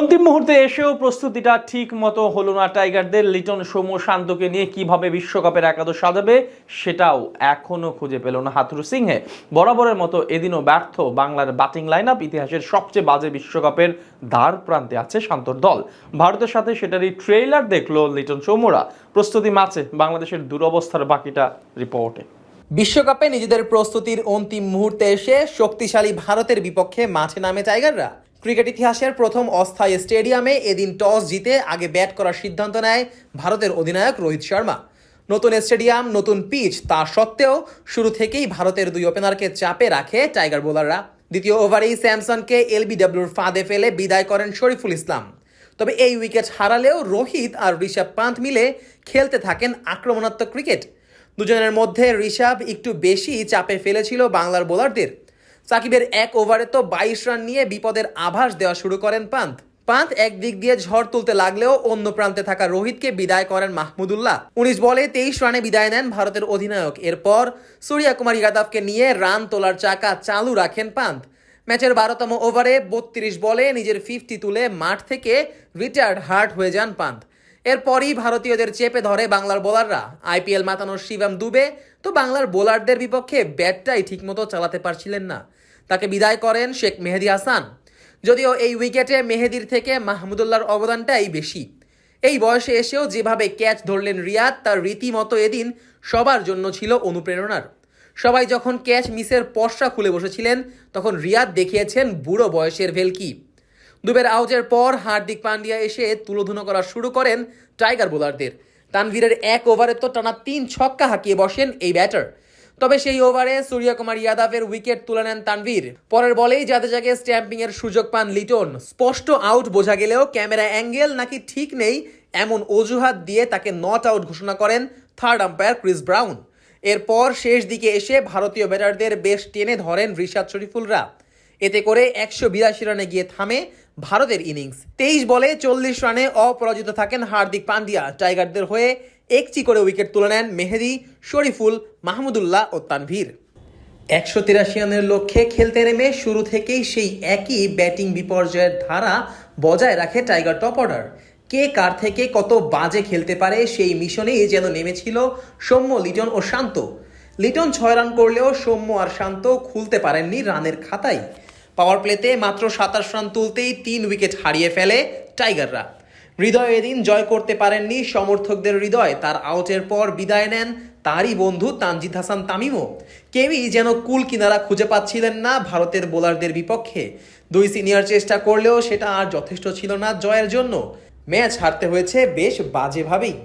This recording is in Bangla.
অন্তিম মুহূর্তে এসেও প্রস্তুতিটা ঠিক মতো হলো না টাইগারদের। লিটন, সৌম্য, শান্তকে নিয়ে কিভাবে বিশ্বকাপের একাদশ সাজাবে সেটাও এখনো খুঁজে পেল না হাথুরু সিংহে। বরাবরের মতো এদিনও ব্যর্থ বাংলার ব্যাটিং লাইন আপ। ইতিহাসের সবচেয়ে বাজে বিশ্বকাপের দ্বার প্রান্তে আছে শান্তর দল। ভারতের সাথে সেটারই ট্রেইলার দেখলো লিটন সৌম্যরা। প্রস্তুতি ম্যাচে বাংলাদেশের দুরবস্থার বাকিটা রিপোর্টে। বিশ্বকাপে নিজেদের প্রস্তুতির অন্তিম মুহূর্তে এসে শক্তিশালী ভারতের বিপক্ষে মাঠে নামে টাইগাররা। ক্রিকেট ইতিহাসের প্রথম অস্থায়ী স্টেডিয়ামে এদিন টস জিতে আগে ব্যাট করার সিদ্ধান্ত নেয় ভারতের অধিনায়ক রোহিত শর্মা। নতুন স্টেডিয়াম, নতুন পিচ, তা সত্ত্বেও শুরু থেকেই ভারতের দুই ওপেনারকে চাপে রাখে টাইগার বোলাররা। দ্বিতীয় ওভারেই স্যামসনকে এলবিডব্লিউর ফাঁদে ফেলে বিদায় করেন শরীফুল ইসলাম। তবে এই উইকেট হারালেও রোহিত আর ঋষভ পান্থ মিলে খেলতে থাকেন আক্রমণাত্মক ক্রিকেট। দুজনের মধ্যে ঋষভ একটু বেশি চাপে ফেলেছিল বাংলার বোলারদের। সাকিবের এক ওভারে তো 22 রান নিয়ে বিপদের আভাস দেওয়া শুরু করেন পান্থ একদিক দিয়ে ঝড় তুলতে লাগলেও অন্য প্রান্তে থাকা রোহিতকে বিদায় করেন মাহমুদুল্লাহ। 19 বলে 23 রানে বিদায় নেন ভারতের অধিনায়ক। এরপর সূর্যকুমার যাদবকে নিয়ে রান তোলার চাকা চালু রাখেন পান্থ। ম্যাচের 12তম ওভারে 32 বলে নিজের 50 তুলে মাঠ থেকে রিটায়ার্ড হার্ট হয়ে যান পান্থ। এরপরই ভারতীয়দের চেপে ধরে বাংলার বোলাররা। আইপিএল মাতানোর শিবম দুবে তো বাংলার বোলারদের বিপক্ষে ব্যাটটাই ঠিকমতো চালাতে পারছিলেন না। তাকে বিদায় করেন শেখ মেহেদী হাসান। যদিও এই উইকেটে মেহেদির থেকে মাহমুদুল্লাহর অবদানটাই বেশি। এই বয়সে এসেও যেভাবে ক্যাচ ধরলেন রিয়াদ, তার রীতিমতো এদিন সবার জন্য ছিল অনুপ্রেরণার। সবাই যখন ক্যাচ মিসের পর্সা খুলে বসেছিলেন, তখন রিয়াদ দেখিয়েছেন বুড়ো বয়সের ভেলকি। দুবের আউটের পর হার্দিক পান্ডিয়া এসে তুলোধুনো করা শুরু করেন টাইগার বোলারদের। তানভীরের এক ওভারে তো টানা 3 ছক্কা হাঁকিয়ে বসেন এই ব্যাটার। তবে সেই ওভারে সূর্যকুমার যাদবের উইকেট তুলে নেন তানভীর। পরের বলেই জাদেজাকে স্ট্যাম্পিং এর সুযোগ পান লিটন। স্পষ্ট আউট বোঝা গেলেও ক্যামেরা অ্যাঙ্গেল নাকি ঠিক নেই, এমন অজুহাত দিয়ে তাকে নট আউট ঘোষণা করেন থার্ড আম্পায়ার ক্রিস ব্রাউন। এরপর শেষ দিকে এসে ভারতীয় ব্যাটারদের বেশ টেনে ধরেন রিশাদ শরীফুলরা। এতে করে 182 রানে গিয়ে থামে ভারতের ইনিংস। 23 বলে 40 রানে অপরাজিত থাকেন হার্দিক পান্ডিয়া। টাইগারদের হয়ে একটি করে উইকেট তুলে নেন মেহেদী, শরীফুল, মাহমুদুল্লাহ ও তানভীর। 183 রানের লক্ষ্যে খেলতে নেমে শুরু থেকেই সেই একই ব্যাটিং বিপর্যয়ের ধারা বজায় রাখে টাইগার টপ অর্ডার। কে কার থেকে কত বাজে খেলতে পারে সেই মিশনেই যেন নেমেছিল সৌম্য, লিটন ও শান্ত। লিটন 6 রান করলেও সৌম্য আর শান্ত খুলতে পারেননি রানের খাতায়। পাওয়ার প্লেতে মাত্র 27 রান তুলতেই 3 উইকেট হারিয়ে ফেলে টাইগাররা। হৃদয় এদিন জয় করতে পারেননি সমর্থকদের হৃদয়। তার আউটের পর বিদায় নেন তারই বন্ধু তানজিদ হাসান তামিমও। কেউই যেন কুল কিনারা খুঁজে পাচ্ছিলেন না ভারতের বোলারদের বিপক্ষে। 2 সিনিয়র চেষ্টা করলেও সেটা আর যথেষ্ট ছিল না জয়ের জন্য। ম্যাচ হারতে হয়েছে বেশ বাজেভাবেই।